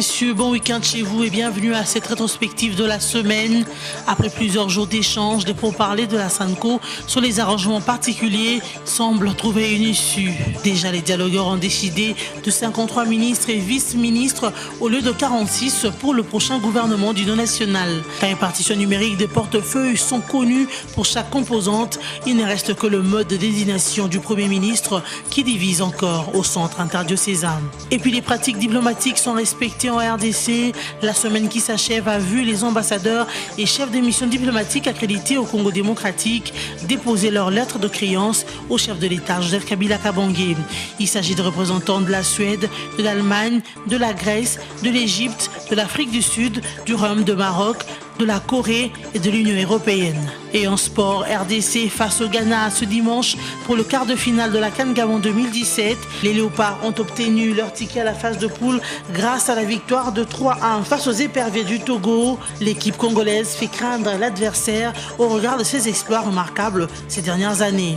messieurs, bon week-end chez vous et bienvenue à cette rétrospective de la semaine. Après plusieurs jours d'échanges, les pourparlers de la SANCO sur les arrangements particuliers semblent trouver une issue. Déjà, les dialogueurs ont décidé de 53 ministres et vice-ministres au lieu de 46 pour le prochain gouvernement d'union nationale. La répartition numérique des portefeuilles sont connus pour chaque composante. Il ne reste que le mode de désignation du Premier ministre qui divise encore au centre interdiocésain. Et puis les pratiques diplomatiques sont respectées en RDC. La semaine qui s'achève a vu les ambassadeurs et chefs des missions diplomatiques accrédités au Congo démocratique déposer leur lettre de créance au chef de l'État, Joseph Kabila Kabange. Il s'agit de représentants de la Suède, de l'Allemagne, de la Grèce, de l'Égypte, de l'Afrique du Sud, du Rhum, de Maroc, de la Corée et de l'Union européenne. Et en sport, RDC face au Ghana ce dimanche pour le quart de finale de la CAN Gabon 2017. Les Léopards ont obtenu leur ticket à la phase de poule grâce à la victoire de 3-1 face aux éperviers du Togo. L'équipe congolaise fait craindre l'adversaire au regard de ses exploits remarquables ces dernières années.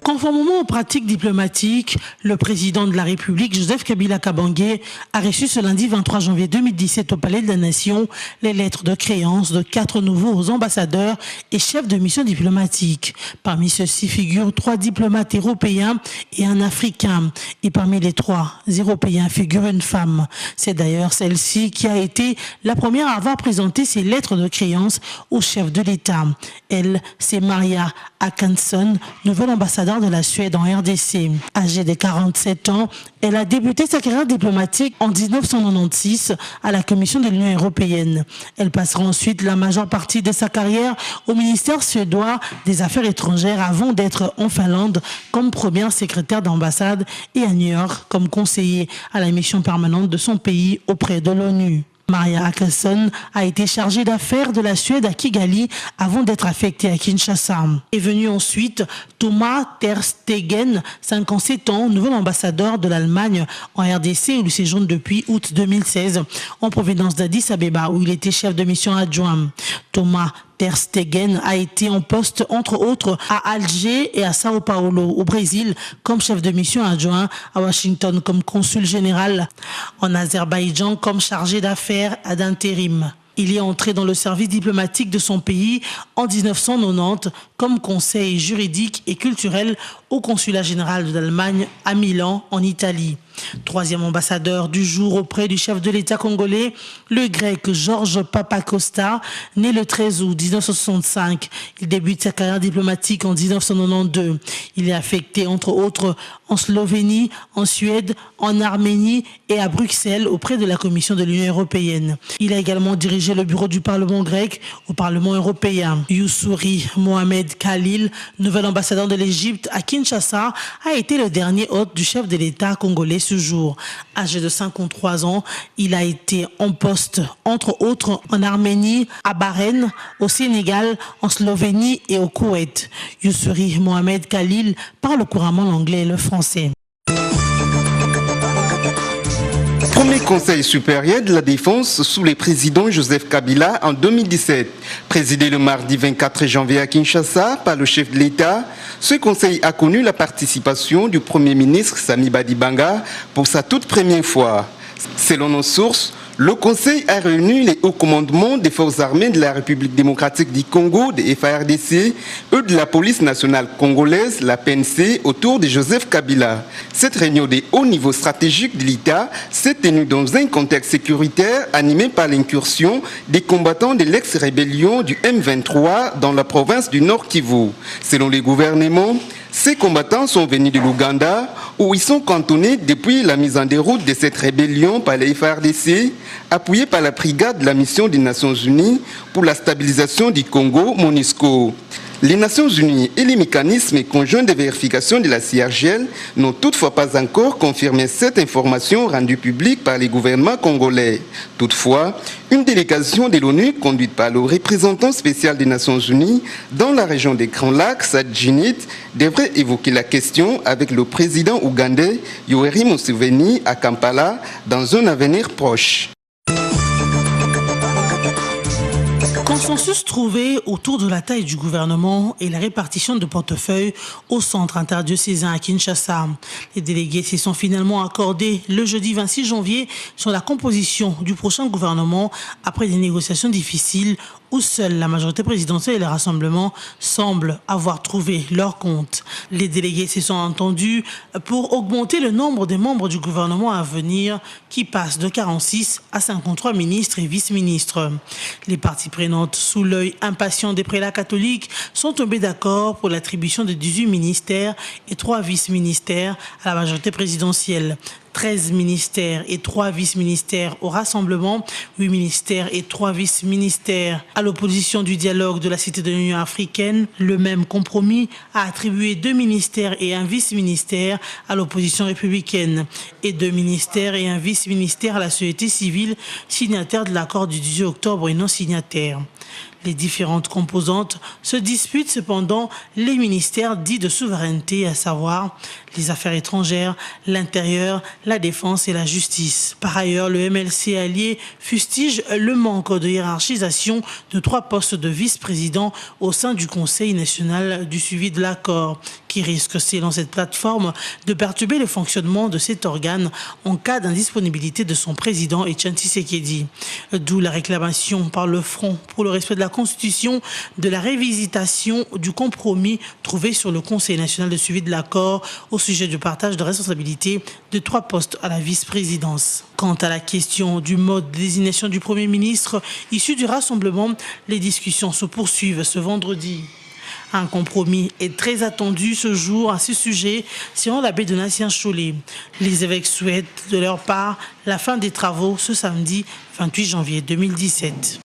Conformément aux pratiques diplomatiques, le président de la République, Joseph Kabila Kabange, a reçu ce lundi 23 janvier 2017 au Palais de la Nation les lettres de créance de 4 nouveaux ambassadeurs et chefs de mission diplomatique. Parmi ceux-ci figurent 3 diplomates européens et un africain. Et parmi les 3 européens figure une femme. C'est d'ailleurs celle-ci qui a été la première à avoir présenté ses lettres de créance au chef de l'État. Elle, c'est Maria Akansson, nouvelle ambassadeur de la Suède en RDC. Âgée de 47 ans, elle a débuté sa carrière diplomatique en 1996 à la Commission de l'Union européenne. Elle passera ensuite la majeure partie de sa carrière au ministère suédois des Affaires étrangères avant d'être en Finlande comme première secrétaire d'ambassade et à New York comme conseiller à la mission permanente de son pays auprès de l'ONU. Maria Akansson a été chargée d'affaires de la Suède à Kigali avant d'être affectée à Kinshasa. Est venu ensuite Thomas Terstegen, 57 ans, nouvel ambassadeur de l'Allemagne en RDC où il séjourne depuis août 2016 en provenance d'Addis Abeba où il était chef de mission adjoint. Thomas Terstegen a été en poste entre autres à Alger et à Sao Paulo au Brésil comme chef de mission adjoint, à Washington comme consul général, en Azerbaïdjan comme chargé d'affaires d'intérim. Il est entré dans le service diplomatique de son pays en 1990 comme conseil juridique et culturel au consulat général de l'Allemagne à Milan, en Italie. 3e ambassadeur du jour auprès du chef de l'État congolais, le grec Georges Papacosta, né le 13 août 1965. Il débute sa carrière diplomatique en 1992. Il est affecté entre autres en Slovénie, en Suède, en Arménie et à Bruxelles auprès de la Commission de l'Union européenne. Il a également dirigé le bureau du Parlement grec au Parlement européen. Youssouri Mohamed Khalil, nouvel ambassadeur de l'Égypte à Kinshasa, a été le dernier hôte du chef de l'État congolais ce jour. Âgé de 53 ans, il a été en poste, entre autres, en Arménie, à Bahreïn, au Sénégal, en Slovénie et au Koweït. Youssouri Mohamed Khalil parle couramment l'anglais et le français. Premier Conseil supérieur de la défense sous le président Joseph Kabila en 2017. Présidé le mardi 24 janvier à Kinshasa par le chef de l'État, ce conseil a connu la participation du Premier ministre Sami Badibanga pour sa toute première fois. Selon nos sources, le Conseil a réuni les hauts commandements des forces armées de la République démocratique du Congo, des FARDC, et de la police nationale congolaise, la PNC, autour de Joseph Kabila. Cette réunion des hauts niveaux stratégiques de l'État s'est tenue dans un contexte sécuritaire animé par l'incursion des combattants de l'ex-rébellion du M23 dans la province du Nord Kivu. Selon les gouvernements, ces combattants sont venus de l'Ouganda, où ils sont cantonnés depuis la mise en déroute de cette rébellion par les FARDC, appuyée par la brigade de la mission des Nations Unies pour la stabilisation du Congo, MONUSCO. Les Nations Unies et les mécanismes conjoints de vérification de la CIRGL n'ont toutefois pas encore confirmé cette information rendue publique par les gouvernements congolais. Toutefois, une délégation de l'ONU conduite par le représentant spécial des Nations Unies dans la région des Grands Lacs, Sadjinit, devrait évoquer la question avec le président ougandais Yoweri Museveni à Kampala dans un avenir proche. Consensus trouvé autour de la taille du gouvernement et la répartition de portefeuilles au centre interdiocésain à Kinshasa. Les délégués s'y sont finalement accordés le jeudi 26 janvier sur la composition du prochain gouvernement après des négociations difficiles où seule la majorité présidentielle et le rassemblement semblent avoir trouvé leur compte. Les délégués se sont entendus pour augmenter le nombre des membres du gouvernement à venir qui passe de 46 à 53 ministres et vice-ministres. Les parties prenantes, sous l'œil impatient des prélats catholiques, sont tombées d'accord pour l'attribution de 18 ministères et 3 vice-ministères à la majorité présidentielle. 13 ministères et 3 vice-ministères au Rassemblement, 8 ministères et 3 vice-ministères à l'opposition du dialogue de la Cité de l'Union africaine. Le même compromis a attribué 2 ministères et un vice-ministère à l'opposition républicaine et 2 ministères et un vice-ministère à la société civile, signataire de l'accord du 18 octobre et non signataire. Les différentes composantes se disputent cependant les ministères dits de souveraineté, à savoir les affaires étrangères, l'intérieur, la défense et la justice. Par ailleurs, le MLC allié fustige le manque de hiérarchisation de 3 postes de vice-président au sein du Conseil national du suivi de l'accord, qui risque, selon cette plateforme, de perturber le fonctionnement de cet organe en cas d'indisponibilité de son président Etienne Tshisekedi. D'où la réclamation par le Front pour le respect de la Constitution de la révisitation du compromis trouvé sur le Conseil national de suivi de l'accord au sujet du partage de responsabilité de 3 postes à la vice-présidence. Quant à la question du mode de désignation du Premier ministre issu du Rassemblement, les discussions se poursuivent ce vendredi. Un compromis est très attendu ce jour à ce sujet, selon l'abbé Donatien Cholet. Les évêques souhaitent de leur part la fin des travaux ce samedi 28 janvier 2017.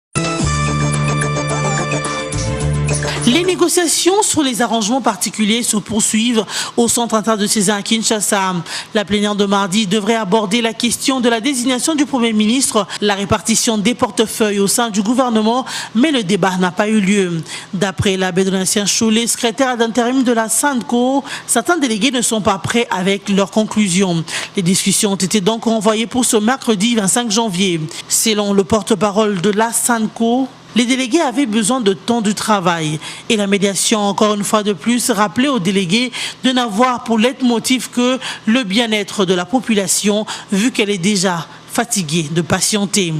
Les négociations sur les arrangements particuliers se poursuivent au centre interdiocésain à Kinshasa. La plénière de mardi devrait aborder la question de la désignation du Premier ministre, la répartition des portefeuilles au sein du gouvernement, mais le débat n'a pas eu lieu. D'après l'abbé Donatien Cholet, secrétaire d'intérim de la SANCO, certains délégués ne sont pas prêts avec leurs conclusions. Les discussions ont été donc renvoyées pour ce mercredi 25 janvier. Selon le porte-parole de la SANCO, les délégués avaient besoin de temps de travail et la médiation, encore une fois de plus, rappelait aux délégués de n'avoir pour leitmotiv que le bien-être de la population, vu qu'elle est déjà fatiguée de patienter.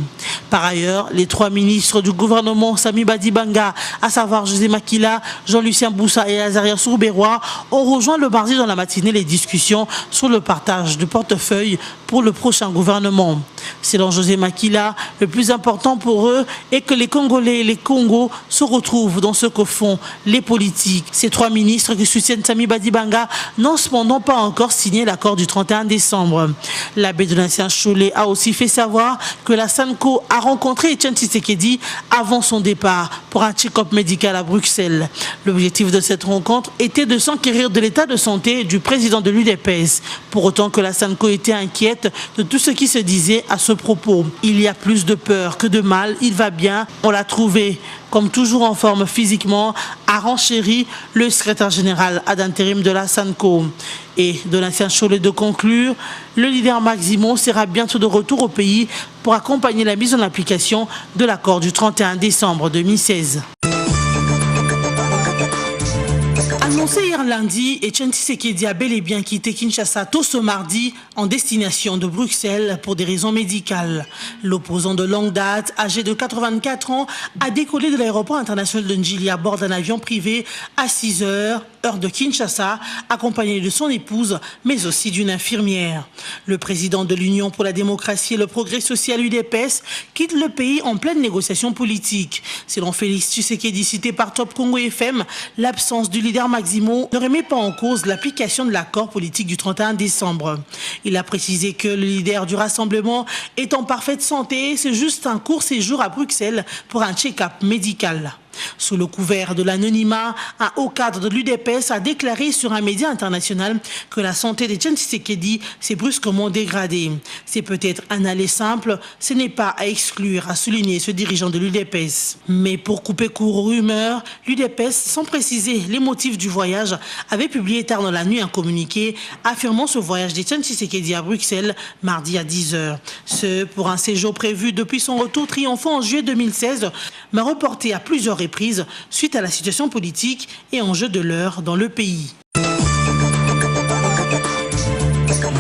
Par ailleurs, les 3 ministres du gouvernement, Sami Badibanga, à savoir José Makila, Jean-Lucien Boussa et Azaria Sourberois, ont rejoint le mardi dans la matinée les discussions sur le partage de portefeuille pour le prochain gouvernement. Selon José Makila, le plus important pour eux est que les Congolais et les Congos se retrouvent dans ce que font les politiques. Ces 3 ministres qui soutiennent Sami Badibanga n'ont cependant pas encore signé l'accord du 31 décembre. L'abbé de l'ancien Cholet a aussi fait savoir que la SANCO a rencontré Etienne Tshisekedi avant son départ pour un check-up médical à Bruxelles. L'objectif de cette rencontre était de s'enquérir de l'état de santé du président de l'UDPS, pour autant que la SANCO était inquiète de tout ce qui se disait à ce propos. Il y a plus de peur que de mal, il va bien, on l'a trouvé. Comme toujours en forme physiquement, a renchéri le secrétaire général ad intérim de la SANCO. Et de l'ancien Cholet de conclure, le leader Maximo sera bientôt de retour au pays pour accompagner la mise en application de l'accord du 31 décembre 2016. Annoncé hier lundi, Etienne Tshisekedi a bel et bien quitté Kinshasa tôt ce mardi en destination de Bruxelles pour des raisons médicales. L'opposant de longue date, âgé de 84 ans, a décollé de l'aéroport international de Njili à bord d'un avion privé à 6 heures, heure de Kinshasa, accompagné de son épouse, mais aussi d'une infirmière. Le président de l'Union pour la démocratie et le progrès social UDPS quitte le pays en pleine négociation politique. Selon Félix Tshisekedi, cité par Top Congo FM, l'absence du leader Maximo ne remet pas en cause l'application de l'accord politique du 31 décembre. Il a précisé que le leader du Rassemblement est en parfaite santé, c'est juste un court séjour à Bruxelles pour un check-up médical. Sous le couvert de l'anonymat, un haut cadre de l'UDPS a déclaré sur un média international que la santé d'Etienne Tshisekedi s'est brusquement dégradée. C'est peut-être un aller simple, ce n'est pas à exclure, a souligné ce dirigeant de l'UDPS. Mais pour couper court aux rumeurs, l'UDPS, sans préciser les motifs du voyage, avait publié tard dans la nuit un communiqué affirmant ce voyage d'Etienne Tshisekedi à Bruxelles mardi à 10h. Ce pour un séjour prévu depuis son retour triomphant en juillet 2016, mais reporté à plusieurs reprises suite à la situation politique et enjeux de l'heure dans le pays.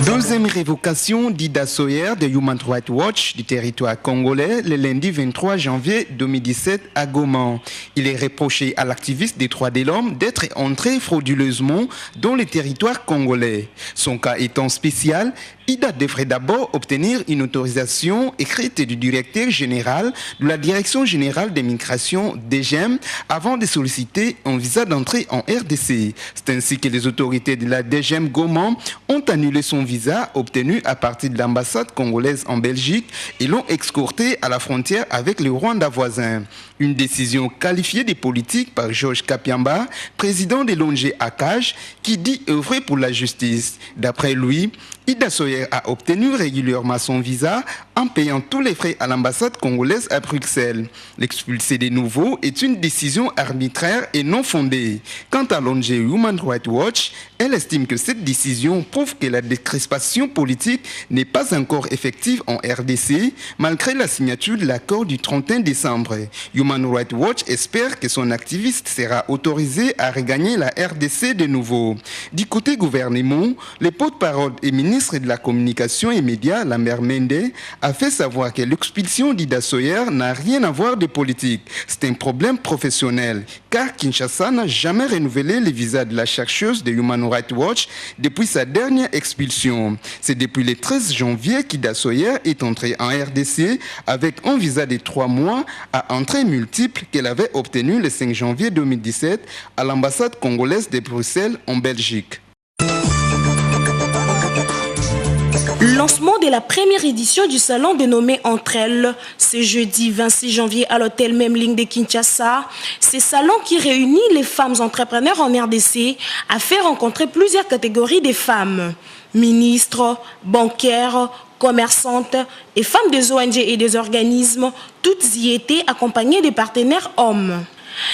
Deuxième révocation d'Ida Sawyer de Human Rights Watch du territoire congolais le lundi 23 janvier 2017 à Goma. Il est reproché à l'activiste des droits de l'homme d'être entré frauduleusement dans le territoire congolais. Son cas étant spécial, Ida devrait d'abord obtenir une autorisation écrite du directeur général de la Direction générale des migrations DGM avant de solliciter un visa d'entrée en RDC. C'est ainsi que les autorités de la DGM Goma ont annulé son visa obtenu à partir de l'ambassade congolaise en Belgique et l'ont escorté à la frontière avec le Rwanda voisin. Une décision qualifiée de politique par Georges Kapiamba, président de l'ONG ACAJ, qui dit œuvrer pour la justice. D'après lui, Ida Sawyer a obtenu régulièrement son visa en payant tous les frais à l'ambassade congolaise à Bruxelles. L'expulser de nouveau est une décision arbitraire et non fondée. Quant à l'ONG Human Rights Watch, elle estime que cette décision prouve que la décrispation politique n'est pas encore effective en RDC, malgré la signature de l'accord du 31 décembre. Human Rights Watch espère que son activiste sera autorisé à regagner la RDC de nouveau. Du côté gouvernement, le porte-parole et ministre de la Communication et Médias, Lambert Mende, a fait savoir que l'expulsion d'Ida Sawyer n'a rien à voir de politique. C'est un problème professionnel, car Kinshasa n'a jamais renouvelé le visa de la chercheuse de Human Rights Watch depuis sa dernière expulsion. C'est depuis le 13 janvier qu'Ida Sawyer est entrée en RDC avec un visa de 3 mois à entrée multiple qu'elle avait obtenu le 5 janvier 2017 à l'ambassade congolaise de Bruxelles en Belgique. Lancement de la première édition du salon dénommé Entre elles, ce jeudi 26 janvier à l'hôtel Memling de Kinshasa. Ce salon qui réunit les femmes entrepreneurs en RDC a fait rencontrer plusieurs catégories de femmes. Ministres, bancaires, commerçantes et femmes des ONG et des organismes, toutes y étaient accompagnées des partenaires hommes.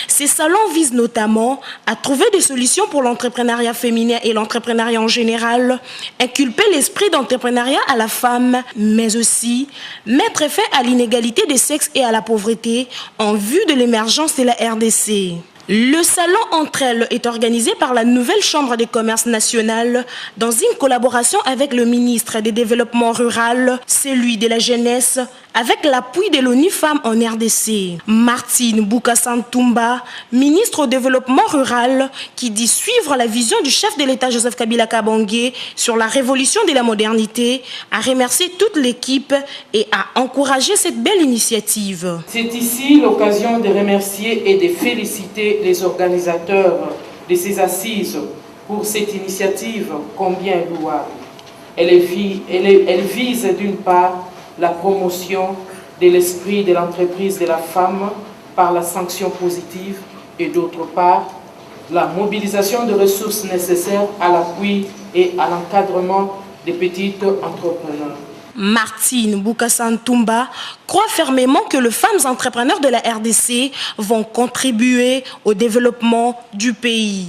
Ces salons visent notamment à trouver des solutions pour l'entrepreneuriat féminin et l'entrepreneuriat en général, inculper l'esprit d'entrepreneuriat à la femme, mais aussi mettre fin à l'inégalité des sexes et à la pauvreté en vue de l'émergence de la RDC. Le salon Entre elles est organisé par la nouvelle Chambre des commerces nationale dans une collaboration avec le ministre des Développements rural, celui de la jeunesse, avec l'appui de l'ONU Femmes en RDC. Martine Bouka-Santumba, ministre au Développement rural, qui dit suivre la vision du chef de l'État Joseph Kabila Kabange sur la révolution de la modernité, a remercié toute l'équipe et a encouragé cette belle initiative. C'est ici l'occasion de remercier et de féliciter les organisateurs de ces assises pour cette initiative combien louable. Elle vise d'une part la promotion de l'esprit de l'entreprise de la femme par la sanction positive et d'autre part la mobilisation de ressources nécessaires à l'appui et à l'encadrement des petites entrepreneurs. Martine Bouka-Santumba croit fermement que les femmes entrepreneurs de la RDC vont contribuer au développement du pays.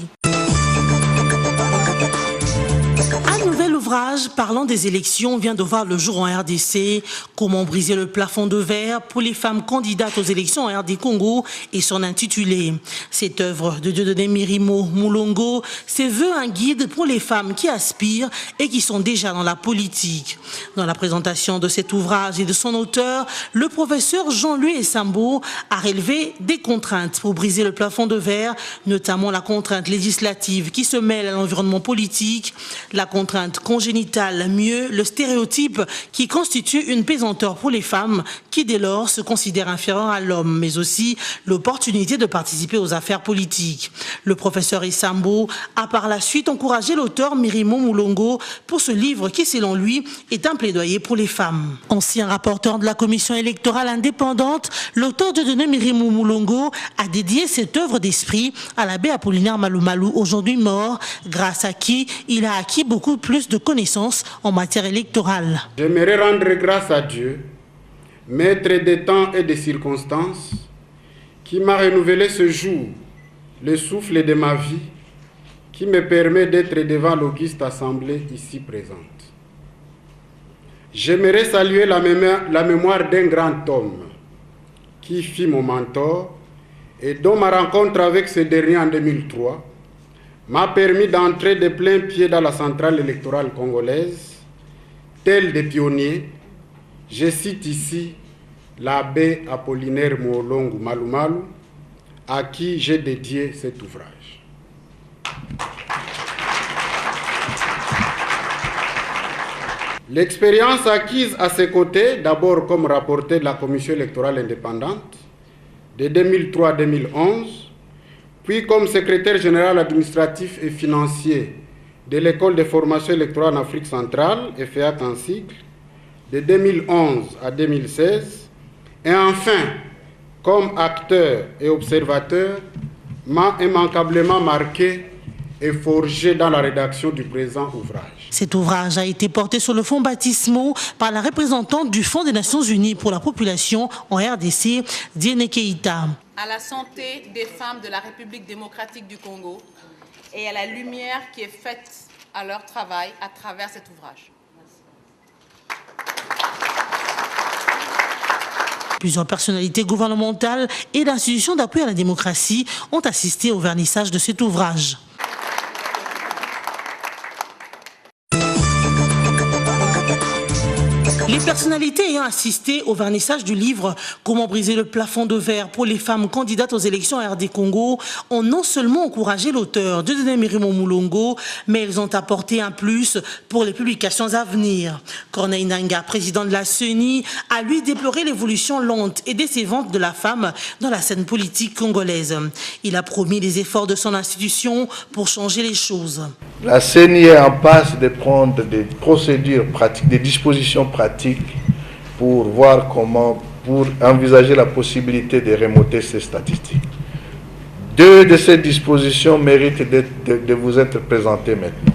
L'ouvrage parlant des élections vient de voir le jour en RDC. Comment briser le plafond de verre pour les femmes candidates aux élections en RD Congo et son intitulé. Cette œuvre de Dieudonné Mirimo Moulongo se veut un guide pour les femmes qui aspirent et qui sont déjà dans la politique. Dans la présentation de cet ouvrage et de son auteur, le professeur Jean-Louis Essambo a relevé des contraintes pour briser le plafond de verre, notamment la contrainte législative qui se mêle à l'environnement politique, la contrainte conjoncturelle génitale, mieux le stéréotype qui constitue une pesanteur pour les femmes qui dès lors se considèrent inférieures à l'homme, mais aussi l'opportunité de participer aux affaires politiques. Le professeur Issambo a par la suite encouragé l'auteur Mirimo Moulongo pour ce livre qui, selon lui, est un plaidoyer pour les femmes. Ancien rapporteur de la commission électorale indépendante, l'auteur de Dieudonné Mirimo Moulongo a dédié cette œuvre d'esprit à l'abbé Apollinaire Malou-Malou, aujourd'hui mort, grâce à qui il a acquis beaucoup plus de connaissances en matière électorale. J'aimerais rendre grâce à Dieu, maître des temps et des circonstances, qui m'a renouvelé ce jour le souffle de ma vie, qui me permet d'être devant l'auguste assemblée ici présente. J'aimerais saluer la mémoire d'un grand homme qui fut mon mentor et dont ma rencontre avec ce dernier en 2003 m'a permis d'entrer de plein pied dans la centrale électorale congolaise, tel des pionniers. Je cite ici l'abbé Apollinaire Moulongo Malou-Malou, à qui j'ai dédié cet ouvrage. L'expérience acquise à ses côtés, d'abord comme rapporteur de la commission électorale indépendante de 2003 à 2011, puis comme secrétaire général administratif et financier de l'école de formation électorale en Afrique centrale, FEAC en sigle, de 2011 à 2016, et enfin, comme acteur et observateur, m'a immanquablement marqué et forgé dans la rédaction du présent ouvrage. Cet ouvrage a été porté sur le fonds baptismaux par la représentante du Fonds des Nations Unies pour la population en RDC, Diene Keita. À la santé des femmes de la République démocratique du Congo et à la lumière qui est faite à leur travail à travers cet ouvrage. Plusieurs personnalités gouvernementales et d'institutions d'appui à la démocratie ont assisté au vernissage de cet ouvrage. Les personnalités ayant assisté au vernissage du livre « Comment briser le plafond de verre pour les femmes candidates aux élections RD Congo » ont non seulement encouragé l'auteur Dieudonné Mirimo Moulongo, mais elles ont apporté un plus pour les publications à venir. Corneille Nangaa, président de la CENI, a lui déploré l'évolution lente et décevante de la femme dans la scène politique congolaise. Il a promis les efforts de son institution pour changer les choses. La CENI est en passe de prendre des procédures pratiques, des dispositions pratiques pour voir comment, pour envisager la possibilité de remonter ces statistiques. Deux de ces dispositions méritent de vous être présentées maintenant.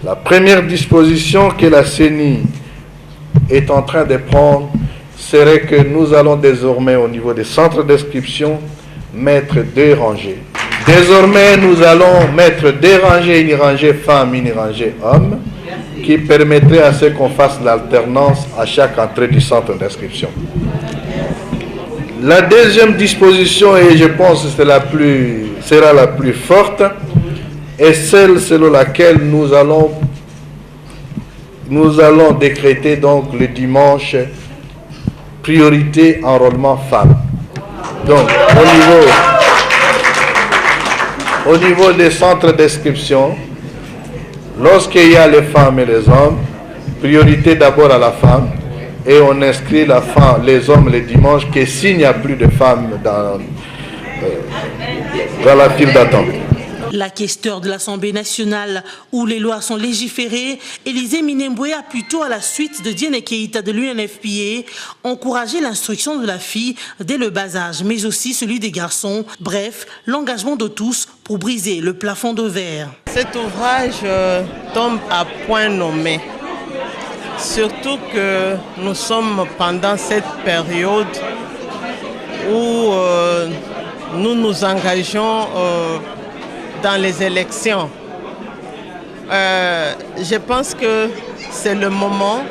La première disposition que la CENI est en train de prendre serait que nous allons désormais au niveau des centres d'inscription mettre 2 rangées. Désormais, nous allons mettre 2 rangées, une rangée femme, une rangée homme, qui permettrait à ce qu'on fasse l'alternance à chaque entrée du centre d'inscription. La deuxième disposition, et je pense que sera la plus forte, est celle selon laquelle nous allons décréter donc le dimanche priorité enrôlement femmes. Donc au niveau des centres d'inscription, lorsqu'il y a les femmes et les hommes, priorité d'abord à la femme, et on inscrit les hommes le dimanche, que s'il n'y a plus de femmes dans la file d'attente. La questeur de l'Assemblée nationale, où les lois sont légiférées, Élisée Minembwe a plutôt, à la suite de Diene Keita de l'UNFPA, encouragé l'instruction de la fille dès le bas âge, mais aussi celui des garçons. Bref, l'engagement de tous pour briser le plafond de verre. Cet ouvrage tombe à point nommé, surtout que nous sommes pendant cette période où nous nous engageons dans les élections. Je pense que c'est le moment.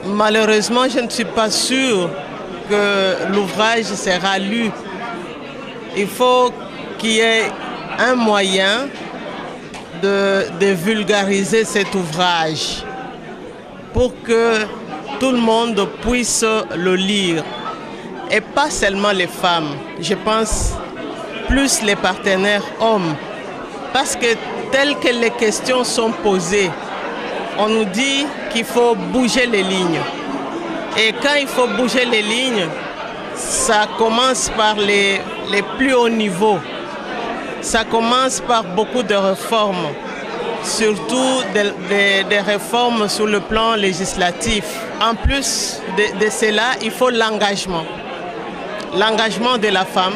Malheureusement, je ne suis pas sûre que l'ouvrage sera lu. Il faut qu'il y ait un moyen de vulgariser cet ouvrage pour que tout le monde puisse le lire. Et pas seulement les femmes. Je pense plus les partenaires hommes. Parce que telles que les questions sont posées, on nous dit qu'il faut bouger les lignes. Et quand il faut bouger les lignes, ça commence par les plus hauts niveaux. Ça commence par beaucoup de réformes, surtout des réformes sur le plan législatif. En plus de cela, il faut l'engagement. L'engagement de la femme,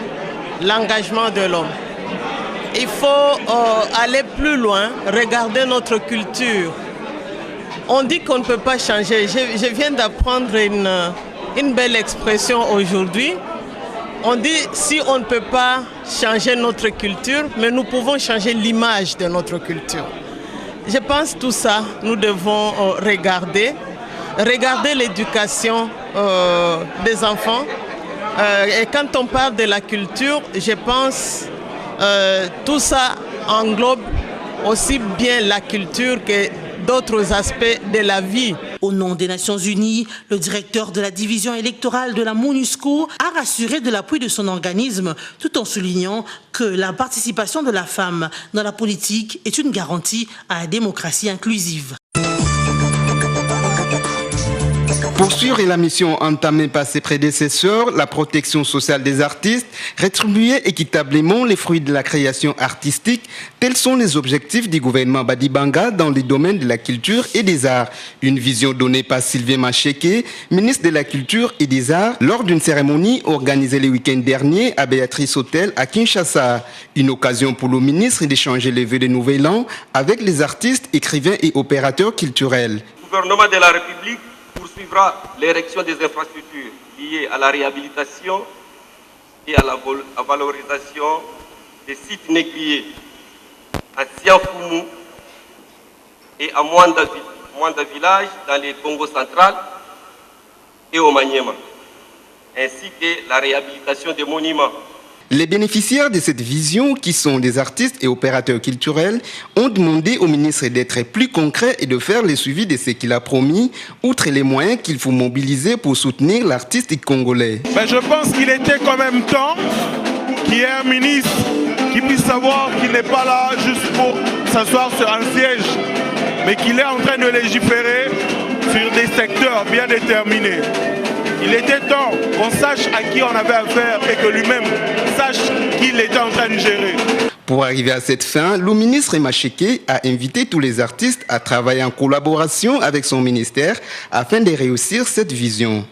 l'engagement de l'homme. Il faut aller plus loin, regarder notre culture. On dit qu'on ne peut pas changer. Je viens d'apprendre une belle expression aujourd'hui. On dit si on ne peut pas changer notre culture, mais nous pouvons changer l'image de notre culture. Je pense tout ça, nous devons regarder l'éducation des enfants. Et quand on parle de la culture, je pense tout ça englobe aussi bien la culture que d'autres aspects de la vie. Au nom des Nations Unies, le directeur de la division électorale de la MONUSCO a rassuré de l'appui de son organisme, tout en soulignant que la participation de la femme dans la politique est une garantie à la démocratie inclusive. Poursuivre la mission entamée par ses prédécesseurs, la protection sociale des artistes, rétribuer équitablement les fruits de la création artistique, tels sont les objectifs du gouvernement Badibanga dans les domaines de la culture et des arts. Une vision donnée par Sylvain Macheke, ministre de la Culture et des Arts, lors d'une cérémonie organisée le week-end dernier à Béatrice Hôtel à Kinshasa. Une occasion pour le ministre d'échanger les vœux de Nouvel An avec les artistes, écrivains et opérateurs culturels. Le gouvernement de la République poursuivra l'érection des infrastructures liées à la réhabilitation et à la valorisation des sites négligés à Siafoumou et à Mwanda village dans les Congo central et au Maniema, ainsi que la réhabilitation des monuments. Les bénéficiaires de cette vision, qui sont des artistes et opérateurs culturels, ont demandé au ministre d'être plus concret et de faire le suivi de ce qu'il a promis, outre les moyens qu'il faut mobiliser pour soutenir l'artiste congolais. Je pense qu'il était quand même temps qu'il y ait un ministre qui puisse savoir qu'il n'est pas là juste pour s'asseoir sur un siège, mais qu'il est en train de légiférer sur des secteurs bien déterminés. Il était temps qu'on sache à qui on avait affaire et que lui-même sache qu'il était en train de gérer. Pour arriver à cette fin, le ministre Macheke a invité tous les artistes à travailler en collaboration avec son ministère afin de réussir cette vision.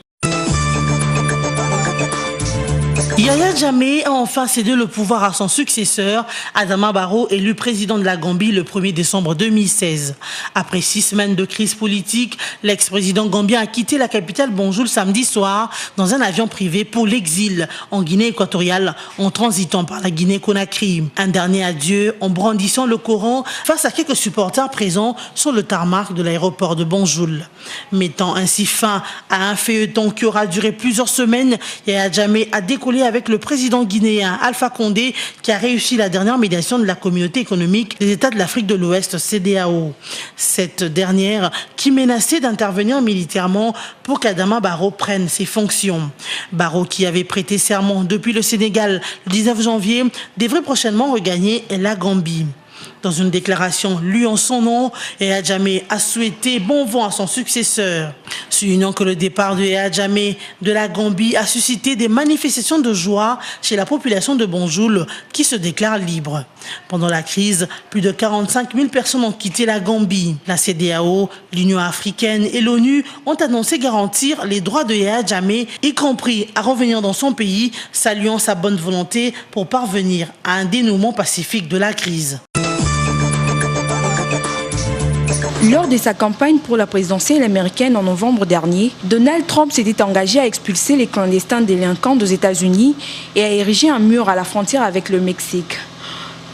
Yaya Jammeh a enfin cédé le pouvoir à son successeur, Adama Barrow, élu président de la Gambie le 1er décembre 2016. Après 6 semaines de crise politique, l'ex-président gambien a quitté la capitale Banjul samedi soir dans un avion privé pour l'exil en Guinée équatoriale en transitant par la Guinée-Conakry. Un dernier adieu en brandissant le Coran face à quelques supporters présents sur le tarmac de l'aéroport de Banjul. Mettant ainsi fin à un feuilleton qui aura duré plusieurs semaines, Yaya Jammeh a décollé avec le président guinéen Alpha Condé qui a réussi la dernière médiation de la communauté économique des États de l'Afrique de l'Ouest, CEDEAO. Cette dernière qui menaçait d'intervenir militairement pour qu'Adama Barrow prenne ses fonctions. Barrow, qui avait prêté serment depuis le Sénégal le 19 janvier, devrait prochainement regagner la Gambie. Dans une déclaration lue en son nom, Yaya Jammeh a souhaité bon vent à son successeur. Soulignant que le départ de Yaya Jammeh de la Gambie a suscité des manifestations de joie chez la population de Banjul qui se déclare libre. Pendant la crise, plus de 45 000 personnes ont quitté la Gambie. La CEDEAO, l'Union africaine et l'ONU ont annoncé garantir les droits de Yaya Jammeh, y compris à revenir dans son pays, saluant sa bonne volonté pour parvenir à un dénouement pacifique de la crise. Lors de sa campagne pour la présidentielle américaine en novembre dernier, Donald Trump s'était engagé à expulser les clandestins délinquants des États-Unis et à ériger un mur à la frontière avec le Mexique.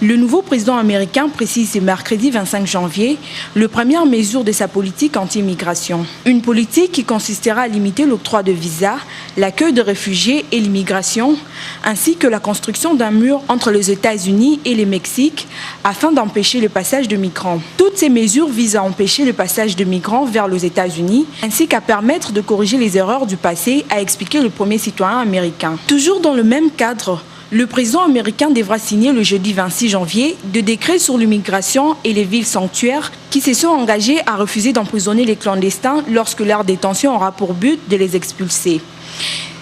Le nouveau président américain précise ce mercredi 25 janvier les premières mesures de sa politique anti-immigration. Une politique qui consistera à limiter l'octroi de visas, l'accueil de réfugiés et l'immigration, ainsi que la construction d'un mur entre les États-Unis et le Mexique afin d'empêcher le passage de migrants. Toutes ces mesures visent à empêcher le passage de migrants vers les États-Unis, ainsi qu'à permettre de corriger les erreurs du passé, a expliqué le premier citoyen américain. Toujours dans le même cadre, Le président américain devra signer le jeudi 26 janvier deux décrets sur l'immigration et les villes sanctuaires qui se sont engagés à refuser d'emprisonner les clandestins lorsque leur détention aura pour but de les expulser.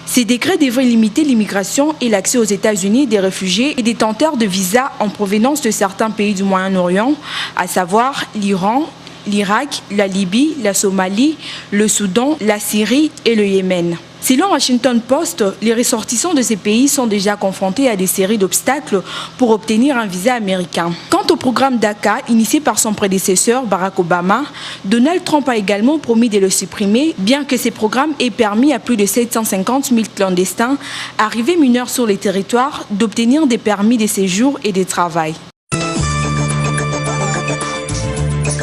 Ces décrets devraient limiter l'immigration et l'accès aux États-Unis des réfugiés et détenteurs de visas en provenance de certains pays du Moyen-Orient, à savoir l'Iran, l'Irak, la Libye, la Somalie, le Soudan, la Syrie et le Yémen. Selon Washington Post, les ressortissants de ces pays sont déjà confrontés à des séries d'obstacles pour obtenir un visa américain. Quant au programme DACA, initié par son prédécesseur Barack Obama, Donald Trump a également promis de le supprimer, bien que ces programmes aient permis à plus de 750 000 clandestins arrivés mineurs sur les territoires d'obtenir des permis de séjour et de travail.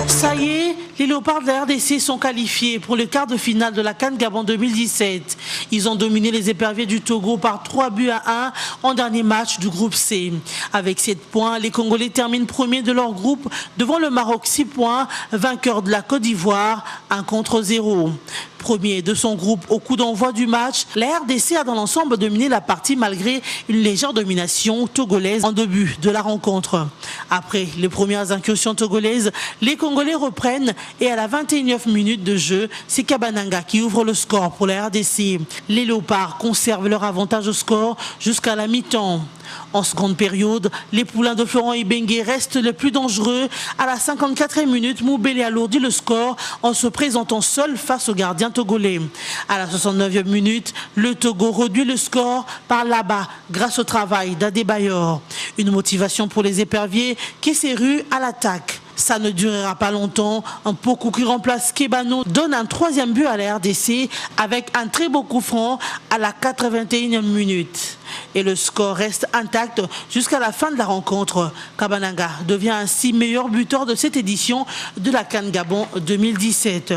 Ça y est, les Léopards de la RDC sont qualifiés pour le quart de finale de la CAN Gabon 2017. Ils ont dominé les éperviers du Togo par 3-1 en dernier match du groupe C. Avec 7 points, les Congolais terminent premiers de leur groupe devant le Maroc 6 points, vainqueur de la Côte d'Ivoire 1-0. Premier de son groupe au coup d'envoi du match, la RDC a dans l'ensemble dominé la partie malgré une légère domination togolaise en début de la rencontre. Après les premières incursions togolaises, les Congolais reprennent et à la 21e minute de jeu, c'est Kabananga qui ouvre le score pour la RDC. Les Léopards conservent leur avantage au score jusqu'à la mi-temps. En seconde période, les poulains de Florent Ibenge restent les plus dangereux. À la 54e minute, Moubele alourdit le score en se présentant seul face au gardien togolais. À la 69e minute, le Togo réduit le score par là-bas grâce au travail d'Adebayor. Une motivation pour les éperviers qui s'érue à l'attaque. Ça ne durera pas longtemps. Un Pokou qui remplace Kebano donne un 3e but à la RDC avec un très beau coup franc à la 81e minute. Et le score reste intact jusqu'à la fin de la rencontre. Kabananga devient ainsi meilleur buteur de cette édition de la CAN Gabon 2017.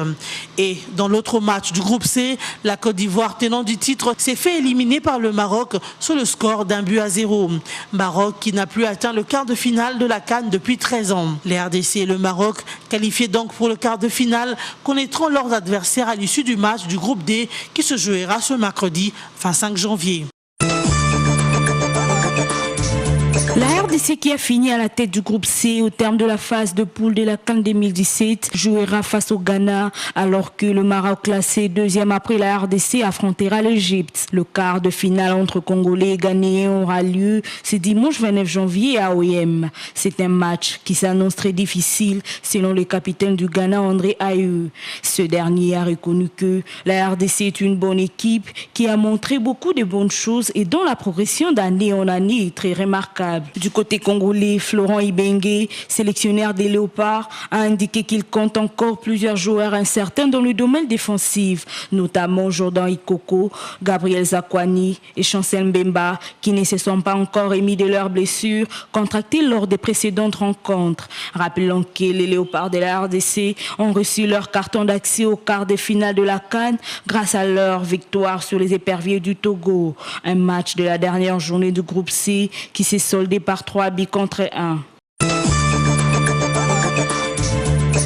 Et dans l'autre match du groupe C, la Côte d'Ivoire, tenant du titre, s'est fait éliminer par le Maroc sur le score d'1-0. Maroc qui n'a plus atteint le quart de finale de la CAN depuis 13 ans. Les RDC et le Maroc, qualifiés donc pour le quart de finale, connaîtront leurs adversaires à l'issue du match du groupe D qui se jouera ce mercredi 25 janvier. La RDC qui a fini à la tête du groupe C au terme de la phase de poule de la CAN 2017 jouera face au Ghana alors que le Maroc classé deuxième après la RDC affrontera l'Égypte. Le quart de finale entre Congolais et Ghanéens aura lieu ce dimanche 29 janvier à OM. C'est un match qui s'annonce très difficile selon le capitaine du Ghana André Ayew. Ce dernier a reconnu que la RDC est une bonne équipe qui a montré beaucoup de bonnes choses et dont la progression d'année en année est très remarquable. Du côté congolais, Florent Ibenge, sélectionneur des Léopards, a indiqué qu'il compte encore plusieurs joueurs incertains dans le domaine défensif, notamment Jordan Ikoko, Gabriel Zakwani et Chancel Mbemba, qui ne se sont pas encore remis de leurs blessures contractées lors des précédentes rencontres. Rappelons que les Léopards de la RDC ont reçu leur carton d'accès au quart de finale de la CAN grâce à leur victoire sur les éperviers du Togo. Un match de la dernière journée du groupe C qui s'est soldé par 3-1.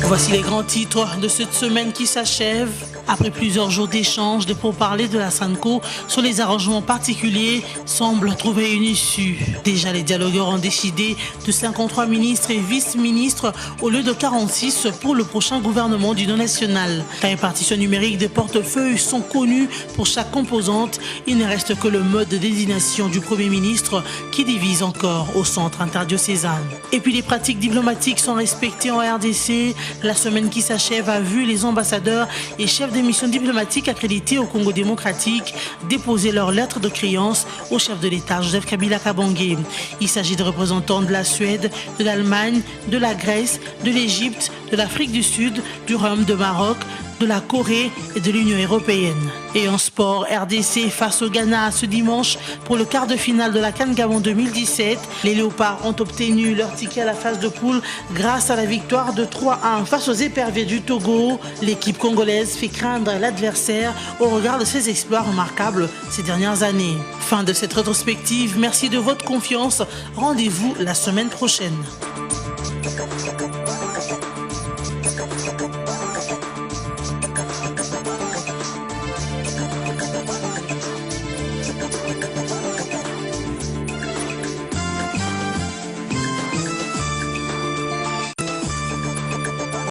Voici les grands titres de cette semaine qui s'achève. Après plusieurs jours d'échanges, de pourparlers de la SANCO sur les arrangements particuliers semblent trouver une issue. Déjà, les dialogueurs ont décidé de 53 ministres et vice-ministres au lieu de 46 pour le prochain gouvernement d'union nationale. La répartition numérique des portefeuilles sont connues pour chaque composante. Il ne reste que le mode de désignation du Premier ministre qui divise encore au centre interdiocésain. Et puis les pratiques diplomatiques sont respectées en RDC. La semaine qui s'achève a vu les ambassadeurs et chefs des missions diplomatiques accrédités au Congo démocratique déposer leur lettre de créance au chef de l'État, Joseph Kabila Kabange. Il s'agit de représentants de la Suède, de l'Allemagne, de la Grèce, de l'Égypte, de l'Afrique du Sud, du Royaume de Maroc, de la Corée et de l'Union européenne. Et en sport, RDC face au Ghana ce dimanche pour le quart de finale de la CAN Gabon 2017. Les Léopards ont obtenu leur ticket à la phase de poule grâce à la victoire de 3-1 face aux éperviers du Togo. L'équipe congolaise fait craindre l'adversaire au regard de ses exploits remarquables ces dernières années. Fin de cette rétrospective. Merci de votre confiance. Rendez-vous la semaine prochaine.